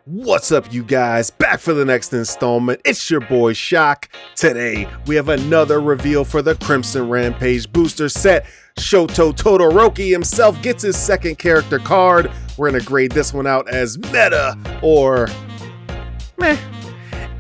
What's up, you guys? Back for the next installment. It's your boy Shock. Today, we have another reveal for the Crimson Rampage booster set. Shoto Todoroki himself gets his second character card. We're gonna grade this one out as meta or meh.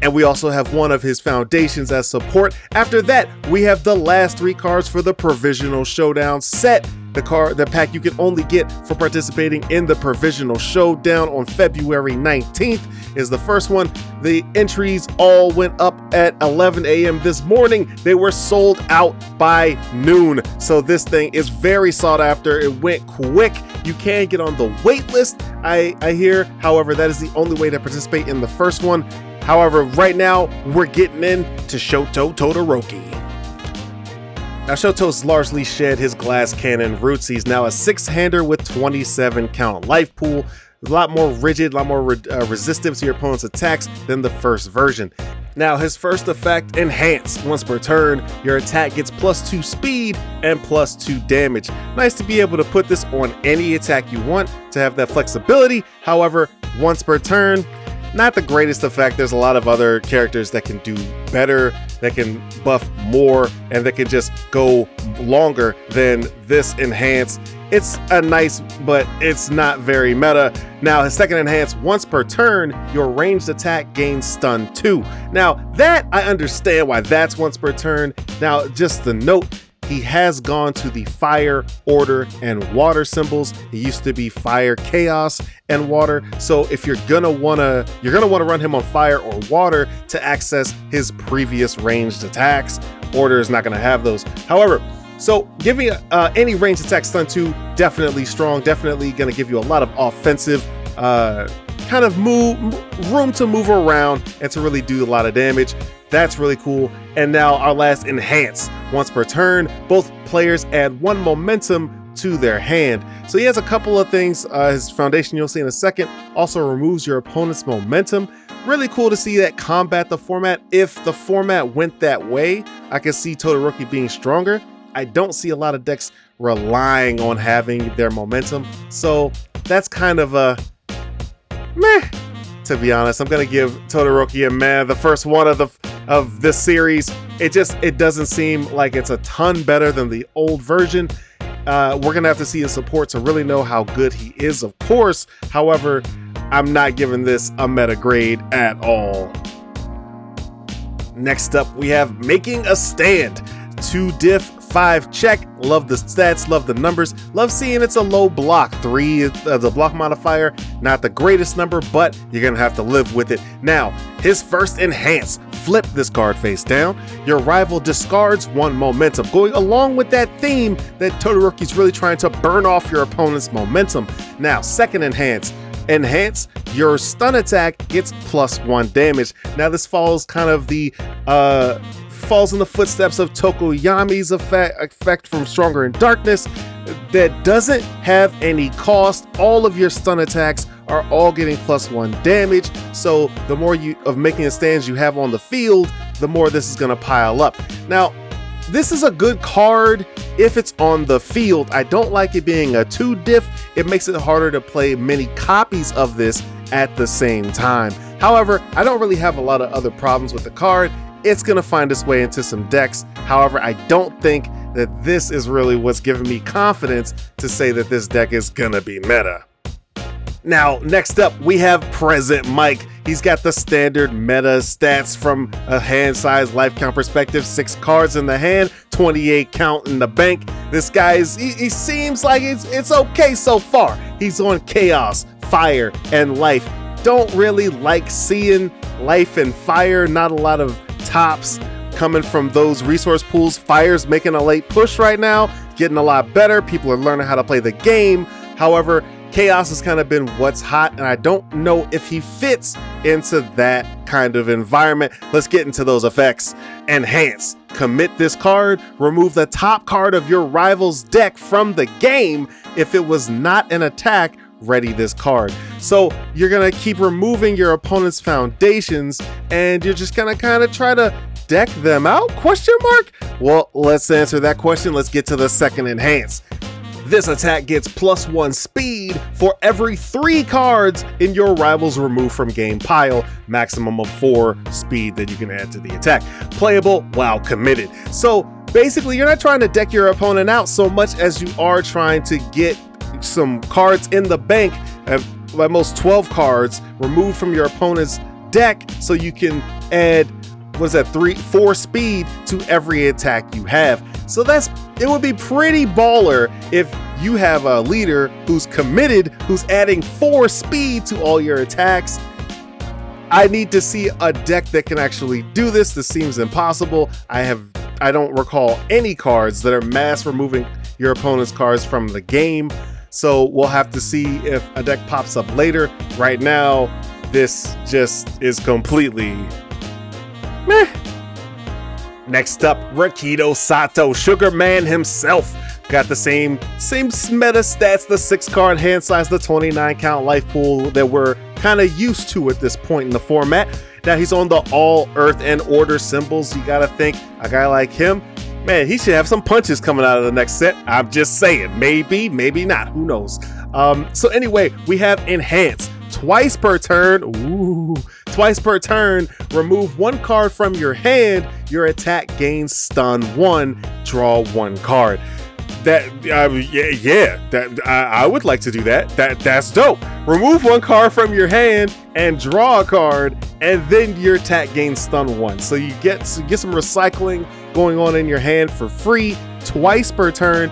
And we also have one of his foundations as support. After that, we have the last three cards for the Provisional Showdown set. The pack you can only get for participating in the Provisional Showdown on February 19th is the first one. The entries all went up at 11 a.m. this morning. They were sold out by noon. So this thing is very sought after. It went quick. You can get on the wait list, I hear. However, that is the only way to participate in the first one. However, right now, we're getting into Shoto Todoroki. Now, Shoto's largely shed his glass cannon roots. He's now a 6-hander with 27 count life pool. A lot more rigid, a lot more resistive to your opponent's attacks than the first version. Now, his first effect, Enhance. Once per turn, your attack gets +2 speed and +2 damage. Nice to be able to put this on any attack you want to have that flexibility. However, once per turn, not the greatest effect. There's a lot of other characters that can do better, that can buff more, and that can just go longer than this Enhance. It's a nice, but it's not very meta. Now, his second Enhance, once per turn, your ranged attack gains stun 2. Now, that I understand why that's once per turn. Now, just the note, he has gone to the fire, order, and water symbols. It used to be fire, chaos, and water. So if you're gonna wanna run him on fire or water to access his previous ranged attacks. Order is not gonna have those. However, so giving any ranged attack stun 2, definitely strong, definitely gonna give you a lot of offensive kind of room to move around and to really do a lot of damage. That's really cool. And now our last Enhance. Once per turn, both players add 1 momentum to their hand. So he has a couple of things. His foundation, you'll see in a second, also removes your opponent's momentum. Really cool to see that combat the format. If the format went that way, I could see Todoroki being stronger. I don't see a lot of decks relying on having their momentum. So that's kind of a meh, to be honest. I'm gonna give Todoroki a meh. The first one of this series, it doesn't seem like it's a ton better than the old version. We're gonna have to see his support to really know how good he is, of course. However, I'm not giving this a meta grade at all. Next up, we have Making a Stand. 2 diff, 5 check. Love the stats, love the numbers, love seeing it's a low block. 3 the block modifier, not the greatest number, but you're gonna have to live with it. Now, his first Enhance. Flip this card face down. Your rival discards 1 momentum. Going along with that theme that Todoroki's really trying to burn off your opponent's momentum. Now, second Enhance. Enhance, your stun attack gets +1 damage. Now, this follows kind of the falls in the footsteps of Tokoyami's effect from Stronger in Darkness that doesn't have any cost. All of your stun attacks are all getting +1 damage. So the more of Making a Stand you have on the field, the more this is gonna pile up. Now, this is a good card if it's on the field. I don't like it being a 2 diff. It makes it harder to play many copies of this at the same time. However, I don't really have a lot of other problems with the card. It's gonna find its way into some decks. However, I don't think that this is really what's giving me confidence to say that this deck is gonna be meta. Now, next up, we have Present Mike. He's got the standard meta stats from a hand size life count perspective. 6 cards in the hand, 28 count in the bank. This guy he seems like it's okay so far. He's on chaos, fire, and life. Don't really like seeing life and fire. Not a lot of tops coming from those resource pools. Fire's making a late push right now, getting a lot better. People are learning how to play the game. However, chaos has kind of been what's hot, and I don't know if he fits into that kind of environment. Let's get into those effects. Enhance. Commit this card. Remove the top card of your rival's deck from the game. If it was not an attack, ready this card. So you're gonna keep removing your opponent's foundations, and you're just gonna kind of try to deck them out? Question mark? Well, let's answer that question. Let's get to the second Enhance. This attack gets +1 speed for every 3 cards in your rival's removed from game pile, maximum of 4 speed that you can add to the attack. Playable while committed. So basically, you're not trying to deck your opponent out so much as you are trying to get some cards in the bank, at most 12 cards removed from your opponent's deck, so you can add, what is that, 4 speed to every attack you have. So it would be pretty baller if you have a leader who's committed, who's adding 4 speed to all your attacks. I need to see a deck that can actually do this. This seems impossible. I don't recall any cards that are mass removing your opponent's cards from the game. So we'll have to see if a deck pops up later. Right now, this just is completely meh. Next up, Rakido Sato, Sugarman himself. Got the same meta stats, the 6-card hand size, the 29 count life pool that we're kind of used to at this point in the format. Now he's on the all earth and order symbols. You gotta think a guy like him, man, he should have some punches coming out of the next set. I'm just saying, maybe, maybe not, who knows. So anyway, we have Enhance. Twice per turn, twice per turn, remove 1 card from your hand, your attack gains stun 1, draw 1 card. That, I would like to do that. That's dope. Remove 1 card from your hand and draw a card, and then your attack gains stun 1. So you get some recycling going on in your hand for free, twice per turn,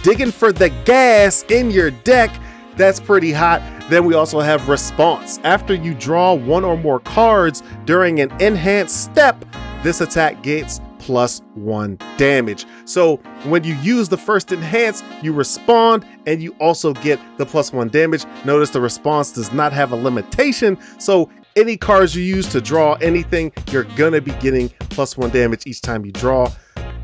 digging for the gas in your deck. That's pretty hot. Then we also have Response. After you draw 1 or more cards during an enhanced step, this attack gets +1 damage. So when you use the first enhance, you respond and you also get the +1 damage. Notice the response does not have a limitation. So any cards you use to draw anything, you're gonna be getting +1 damage each time you draw.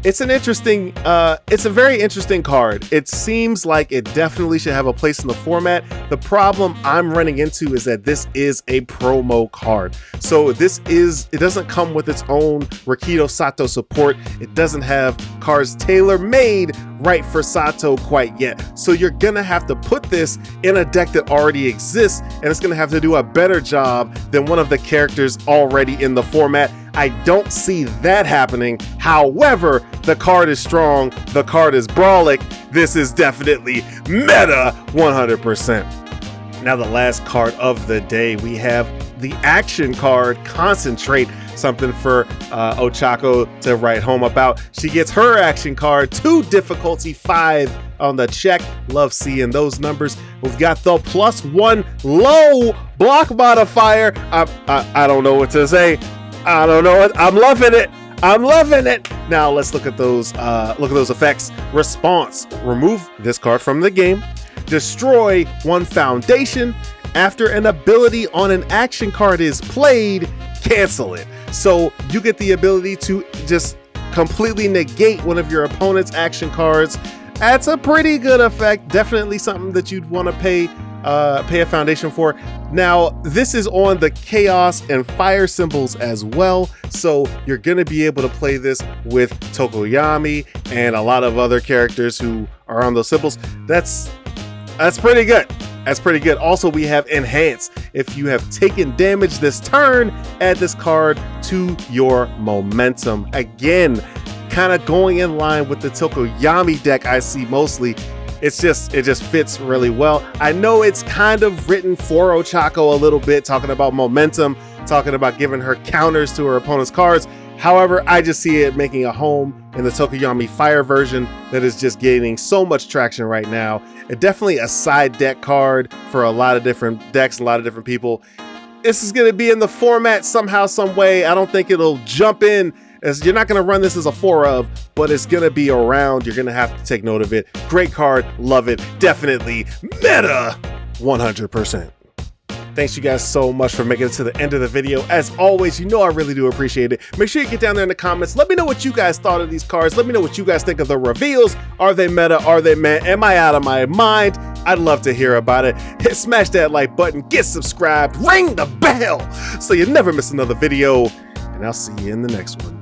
It's a very interesting card. It seems like it definitely should have a place in the format. The problem I'm running into is that this is a promo card. So it doesn't come with its own Rakido Sato support. It doesn't have cards tailor-made right for Sato quite yet. So you're gonna have to put this in a deck that already exists, and it's gonna have to do a better job than one of the characters already in the format. I don't see that happening. However, the card is strong, the card is brawlic. This is definitely meta 100%. Now the last card of the day, we have the action card, Concentrate. Something for Ochako to write home about. She gets her action card, 2 difficulty 5 on the check. Love seeing those numbers. We've got the +1 low block modifier. I don't know what to say. I don't know it. I'm loving it. I'm loving it. Now let's look at those effects. Response. Remove this card from the game. Destroy 1 foundation. After an ability on an action card is played, cancel it. So you get the ability to just completely negate one of your opponent's action cards. That's a pretty good effect. Definitely something that you'd want to pay a foundation for. Now, this is on the chaos and fire symbols as well, so you're gonna be able to play this with Tokoyami and a lot of other characters who are on those symbols. That's pretty good. That's pretty good. Also, we have Enhance. If you have taken damage this turn, add this card to your momentum. Again, kind of going in line with the Tokoyami deck I see mostly. It just fits really well. I know it's kind of written for Ochako a little bit, talking about momentum, talking about giving her counters to her opponent's cards. However, I just see it making a home in the Tokoyami Fire version that is just gaining so much traction right now. It definitely a side deck card for a lot of different decks, a lot of different people. This is going to be in the format somehow, some way. I don't think it'll jump in, as you're not going to run this as a 4 of, but it's going to be around. You're going to have to take note of it. Great card. Love it. Definitely meta 100%. Thanks you guys so much for making it to the end of the video. As always, you know I really do appreciate it. Make sure you get down there in the comments. Let me know what you guys thought of these cards. Let me know what you guys think of the reveals. Are they meta? Are they meh? Am I out of my mind? I'd love to hear about it. Smash that like button, get subscribed, ring the bell so you never miss another video, and I'll see you in the next one.